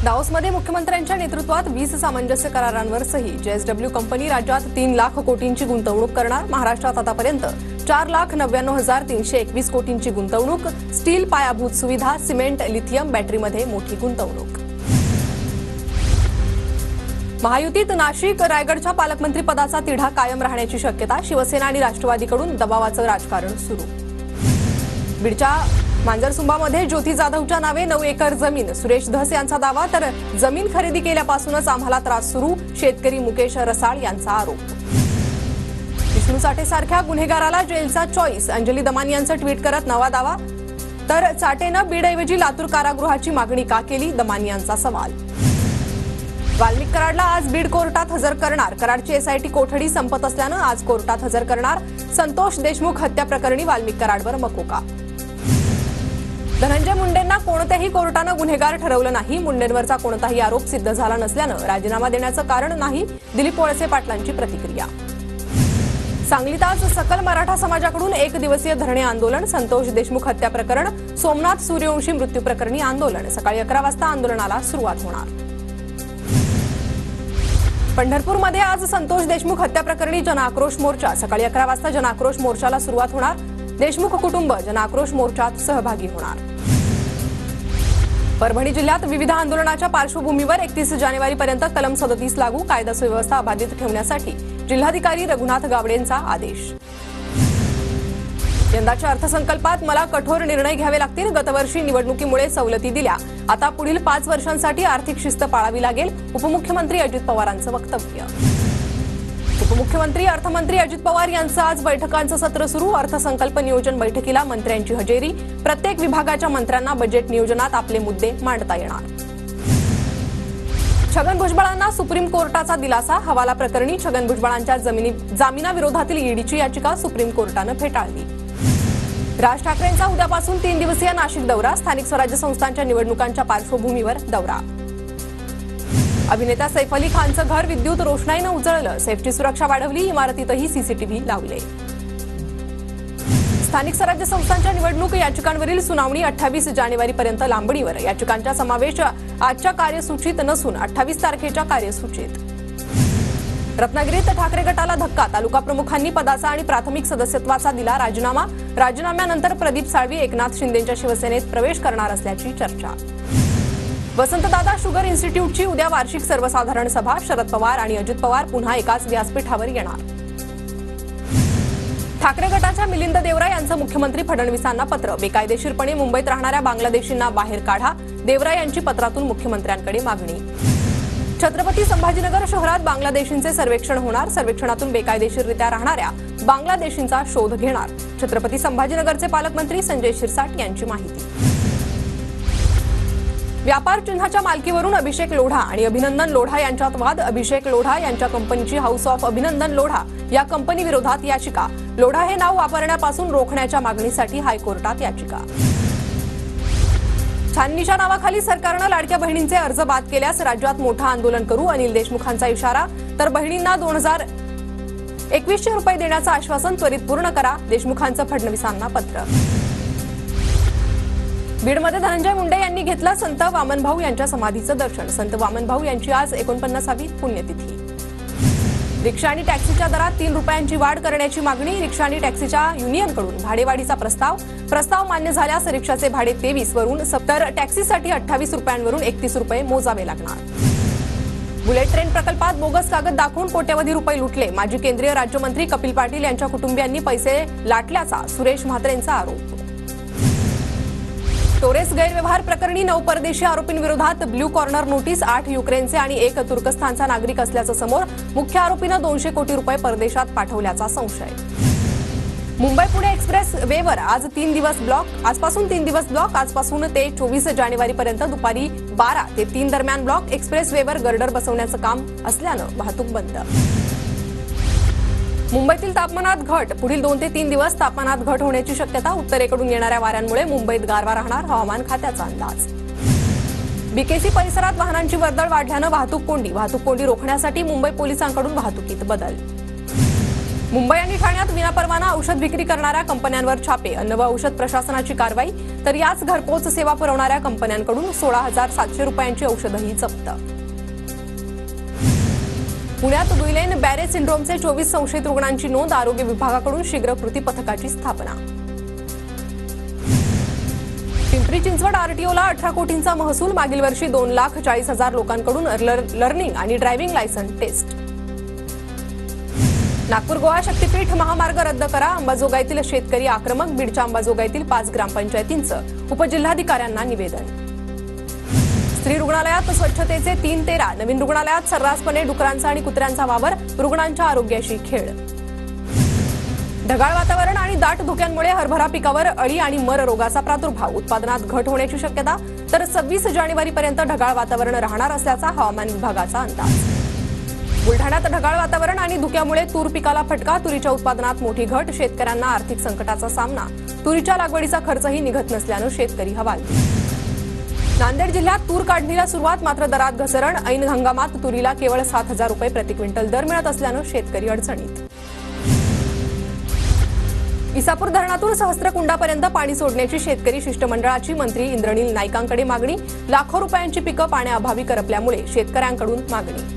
दाओसमध्ये मुख्यमंत्र्यांच्या नेतृत्वात 20 सामंजस्य करारांवर सही। JSW कंपनी राज्यात 3 लाख कोटींची गुंतवणूक करणार। महाराष्ट्रात आतापर्यंत 4,99,321 कोटींची गुंतवणूक। स्टील पायाभूत सुविधा, सिमेंट, लिथियम बॅटरीमध्ये मोठी गुंतवणूक। महायुतीत नाशिक रायगडच्या पालकमंत्री पदाचा तिढा कायम राहण्याची शक्यता। शिवसेना आणि राष्ट्रवादीकडून दबावाचं राजकारण सुरू। बीडच्या मांजरसुंबामध्ये ज्योती जाधवच्या नावे 9 एकर जमीन। सुरेश धस यांचा दावा, तर जमीन खरेदी केल्यापासूनच आम्हाला त्रास सुरू। शेतकरी मुकेश रसाळ यांचा आरोप। विष्णू साठेसारख्या गुन्हेगाराला जेलचा चॉईस। अंजली दमानी यांचं ट्विट करत नवा दावा, तर चाटेनं बीडऐवजी लातूर कारागृहाची मागणी का केली? दमानी यांचा सवाल। वाल्मिक कराडला आज बीड कोर्टात हजर करणार। कराडची एसआयटी कोठडी संपत असल्यानं आज कोर्टात हजर करणार। संतोष देशमुख हत्या प्रकरणी वाल्मिक कराडवर मकोका। धनंजय मुंडेंना कोणत्याही कोर्टानं गुन्हेगार ठरवलं नाही। मुंडेंवरचा कोणताही आरोप सिद्ध झाला नसल्यानं राजीनामा देण्याचं कारण नाही। दिलीप वळसे पाटलांची प्रतिक्रिया। सांगलीत आज सकल मराठा समाजाकडून 1 दिवसीय धरणे आंदोलन। संतोष देशमुख हत्या प्रकरण, सोमनाथ सूर्यवंशी मृत्यू प्रकरणी आंदोलन। सकाळी 11 वाजता आंदोलनाला सुरुवात होणार। पंढरपूरमध्ये आज संतोष देशमुख हत्या प्रकरणी जनआक्रोश मोर्चा। सकाळी 11 वाजता जनआक्रोश मोर्चाला सुरुवात होणार। देशमुख कुटुंब जनआक्रोश मोर्चात सहभागी होणार। परभणी जिल्ह्यात विविध आंदोलनाच्या पार्श्वभूमीवर 31 जानेवारीपर्यंत कलम 37 लागू। कायदा सुव्यवस्था अबाधित ठेवण्यासाठी जिल्हाधिकारी रघुनाथ गावडेंचा आदेश। यंदाच्या अर्थसंकल्पात मला कठोर निर्णय घ्यावे लागतील। गतवर्षी निवडणुकीमुळे सवलती दिल्या, आता पुढील 5 वर्षांसाठी आर्थिक शिस्त पाळावी लागेल। उपमुख्यमंत्री अजित पवारांचं वक्तव्य। उपमुख्यमंत्री अर्थमंत्री अजित पवार यांचं आज बैठकांचं सत्र सुरू। अर्थसंकल्प नियोजन बैठकीला मंत्र्यांची हजेरी। प्रत्येक विभागाच्या मंत्र्यांना बजेट नियोजनात आपले मुद्दे मांडता येणार। छगन भुजबळांना सुप्रीम कोर्टाचा दिलासा। हवाला प्रकरणी छगन भुजबळांच्या जामिनाविरोधातील ईडीची याचिका सुप्रीम कोर्टानं फेटाळली। राज ठाकरेंचा उद्यापासून 3 दिवसीय नाशिक दौरा। स्थानिक स्वराज्य संस्थांच्या निवडणुकांच्या पार्श्वभूमीवर दौरा। अभिनेता सैफ अली खानचं घर विद्युत रोषणाईनं उजळलं। सेफची सुरक्षा वाढवली, इमारतीतही सीसीटीव्ही लावले। स्थानिक स्वराज्य संस्थांच्या निवडणूक याचिकांवरील सुनावणी 28 जानेवारीपर्यंत लांबणीवर। याचिकांचा समावेश आजच्या कार्यसूचीत नसून 28 तारखेच्या कार्यसूचीत। रत्नागिरीत ठाकरे गटाला धक्का। तालुका प्रमुखांनी पदाचा आणि प्राथमिक सदस्यत्वाचा दिला राजीनामा। राजीनाम्यानंतर प्रदीप साळवी एकनाथ शिंदेंच्या शिवसेनेत प्रवेश करणार असल्याची चर्चा। वसंतदादा शुगर इन्स्टिट्यूटची उद्या वार्षिक सर्वसाधारण सभा। शरद पवार आणि अजित पवार पुन्हा एकाच व्यासपीठावर येणार। ठाकरे गटाच्या मिलिंद देवरा यांचं मुख्यमंत्री फडणवीसांना पत्र। बेकायदेशीरपणे मुंबईत राहणाऱ्या बांगलादेशींना बाहेर काढा। देवरा यांची पत्रातून मुख्यमंत्र्यांकडे मागणी। छत्रपती संभाजीनगर शहरात बांगलादेशींचे सर्वेक्षण होणार। सर्वेक्षणातून बेकायदेशीररित्या राहणाऱ्या बांगलादेशींचा शोध घेणार। छत्रपती संभाजीनगरचे पालकमंत्री संजय शिरसाट यांची माहिती। व्यापार चिन्हाच्या मालकीवरून अभिषेक लोढा आणि अभिनंदन लोढा यांच्यात वाद। अभिषेक लोढा यांच्या कंपनीची हाऊस ऑफ अभिनंदन लोढा या कंपनी विरोधात याचिका। लोढा हे नाव वापरण्यापासून रोखण्याच्या मागणीसाठी हायकोर्टात याचिका। छाननीच्या नावाखाली सरकारनं लाडक्या बहिणींचे अर्ज बाद केल्यास राज्यात मोठं आंदोलन करू। अनिल देशमुखांचा इशारा, तर बहिणींना 2021 रुपये देण्याचं आश्वासन त्वरित पूर्ण करा। देशमुखांचं फडणवीसांना पत्र। बीडमध्ये धनंजय मुंडे यांनी घेतलं संत वामनभाऊ यांच्या समाधीचं दर्शन। संत वामनभाऊ यांची आज 49वी पुण्यतिथी। रिक्षा आणि टॅक्सीच्या दरात 3 रुपयांची वाढ करण्याची मागणी। रिक्षा आणि टॅक्सीच्या युनियनकडून भाडेवाढीचा प्रस्ताव मान्य झाल्यास रिक्षाचे भाडे 23 वरून 70, टॅक्सीसाठी 28 रुपयांवरून 31 रुपये मोजावे लागणार। बुलेट ट्रेन प्रकल्पात बोगस कागद दाखवून कोट्यवधी रुपये लुटले। माजी केंद्रीय राज्यमंत्री कपिल पाटील यांच्या कुटुंबियांनी पैसे लाटल्याचा सुरेश म्हात्रेंचा आरोप। टोरेस गैरव्यवहार प्रकरणी 9 परदेशी आरोपींविरोधात ब्ल्यू कॉर्नर नोटीस। 8 युक्रेनचे आणि 1 तुर्कस्तानचा नागरिक असल्याचं समोर। मुख्य आरोपीनं 200 कोटी रुपये परदेशात पाठवल्याचा संशय। मुंबई पुणे एक्सप्रेस वेवर आजपासून 3 दिवस ब्लॉक। आजपासून ते 24 जानेवारीपर्यंत दुपारी 12 ते 3 दरम्यान ब्लॉक। एक्सप्रेस वेवर गर्डर बसवण्याचं काम असल्यानं वाहतूक बंद। मुंबईतील तापमानात घट। पुढील 2 ते 3 दिवस तापमानात घट होण्याची शक्यता। उत्तरेकडून येणाऱ्या वाऱ्यांमुळे मुंबईत गारवा राहणार, हवामान खात्याचा अंदाज। बीकेसी परिसरात वाहनांची वर्दळ वाढल्यानं वाहतूक कोंडी रोखण्यासाठी मुंबई पोलिसांकडून वाहतुकीत बदल। मुंबई आणि ठाण्यात विनापरवाना औषध विक्री करणाऱ्या कंपन्यांवर छापे, अन्न व औषध प्रशासनाची कारवाई. तर याच घरपोच सेवा पुरवणाऱ्या कंपन्यांकडून 16,700 रुपयांची औषधही जप्त. पुण्यात गुइलेन बॅरे सिंड्रोमचे 24 संशयित रुग्णांची नोंद, आरोग्य विभागाकडून शीघ्र कृती पथकाची स्थापना. पिंपरी चिंचवड आरटीओला 18 कोटींचा महसूल, मागील वर्षी 2,40,000 लोकांकडून लर्निंग आणि driving licence test. Nagpur Goa Shaktipeeth महामार्ग रद्द करा, अंबाजोगाईतील शेतकरी आक्रमक, बीडच्या अंबाजोगाईतील 5 ग्रामपंचायतींचं उपजिल्हाधिकाऱ्यांना निवेदन. स्त्री रुग्णालयात स्वच्छतेचे 3-13, नवीन रुग्णालयात सर्रासपणे डुकरांचा आणि कुत्र्यांचा वावर, रुग्णांच्या आरोग्याशी खेळ. ढगाळ वातावरण आणि दाट धुक्यांमुळे हरभरा पिकावर अळी आणि मर रोगाचा प्रादुर्भाव, उत्पादनात घट होण्याची शक्यता. तर 26 जानेवारीपर्यंत ढगाळ वातावरण राहणार असल्याचा हवामान विभागाचा अंदाज. बुलढाण्यात ढगाळ वातावरण आणि धुक्यामुळे तूर पिकाला फटका, तुरीच्या उत्पादनात मोठी घट, शेतकऱ्यांना आर्थिक संकटाचा सामना, तुरीच्या लागवडीचा खर्चही निघत नसल्यानं शेतकरी हवालदिल. नांदेड जिल्ह्यात तूर काढणीला सुरुवात, मात्र दरात घसरण, ऐन हंगामात तुरीला केवळ 7,000 रुपये प्रति क्विंटल दर मिळत असल्यानं शेतकरी अडचणीत. इसापूर धरणातून सहस्त्रकुंडापर्यंत पाणी सोडण्याची शेतकरी शिष्टमंडळाची मंत्री इंद्रनील नाईकांकडे मागणी, लाखो रुपयांची पिकं पाण्याअभावी करपल्यामुळे शेतकऱ्यांकडून मागणी.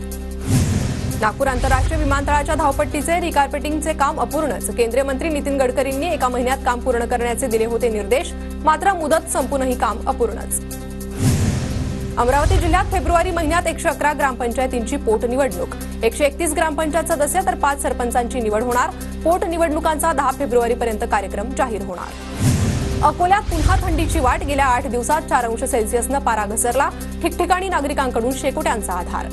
नागपूर आंतरराष्ट्रीय विमानतळाच्या धावपट्टीचे रिकार्पेटिंगचे काम अपूर्णच, केंद्रीय मंत्री नितीन गडकरींनी एका महिन्यात काम पूर्ण करण्याचे दिले होते निर्देश, मात्र मुदत संपूनही काम अपूर्णच. अमरावती जिल्ह्यात फेब्रुवारी महिन्यात 111 ग्रामपंचायतींची पोटनिवडणूक, 131 ग्रामपंचायत सदस्य तर 5 सरपंचांची निवड होणार. पोटनिवडणुकांचा 10 फेब्रुवारीपर्यंत कार्यक्रम जाहीर होणार. अकोल्यात पुन्हा थंडीची वाट, गेल्या 8 दिवसात 4 अंश सेल्सिअसनं पारा घसरला, ठिकठिकाणी नागरिकांकडून शेकोट्यांचा आधार.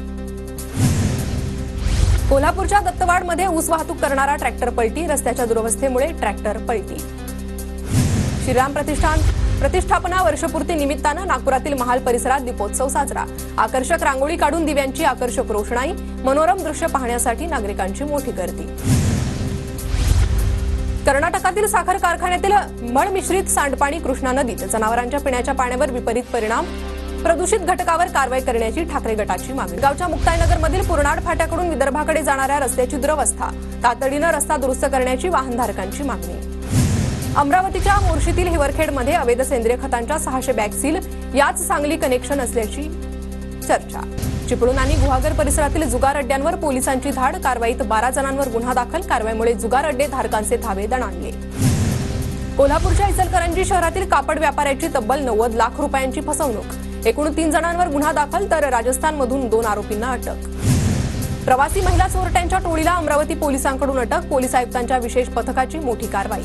कोल्हापूरच्या दत्तवाडमध्ये ऊस वाहतूक करणारा ट्रॅक्टर पलटी, रस्त्याच्या दुरवस्थेमुळे ट्रॅक्टर पलटी. श्रीराम प्रतिष्ठापना वर्षपूर्ती निमित्तानं नागपुरातील महाल परिसरात दीपोत्सव साजरा, आकर्षक रांगोळी काढून दिव्यांची आकर्षक रोषणाई, मनोरम दृश्य पाहण्यासाठी नागरिकांची मोठी गर्दी. कर्नाटकातील साखर कारखान्यातील मळ मिश्रित सांडपाणी कृष्णा नदीत, जनावरांच्या पिण्याच्या पाण्यावर विपरीत परिणाम, प्रदूषित घटकावर कारवाई करण्याची ठाकरे गटाची मागणी. गावच्या मुक्ताईनगरमधील पुरणाड फाट्याकडून विदर्भाकडे जाणाऱ्या रस्त्याची दुरवस्था, तातडीनं रस्ता दुरुस्त करण्याची वाहनधारकांची मागणी. अमरावतीच्या मोर्शीतील हिवरखेडमध्ये अवैध सेंद्रिय खतांच्या 600 बॅग सील, याच सांगली कनेक्शन असल्याची चर्चा. चिपळूण आणि गुहागर परिसरातील जुगार अड्ड्यांवर पोलिसांची धाड, कारवाईत 12 जणांवर गुन्हा दाखल, कारवाईमुळे जुगार अड्डे धारकांचे धावे दणाणले. कोल्हापूरच्या इचलकरंजी शहरातील कापड व्यापाऱ्याची तब्बल 90 लाख रुपयांची फसवणूक, एकूण 3 जणांवर गुन्हा दाखल, तर राजस्थानमधून 2 आरोपींना अटक. प्रवासी महिला चोरट्यांच्या टोळीला अमरावती पोलिसांकडून अटक, पोलीस आयुक्तांच्या विशेष पथकाची मोठी कारवाई.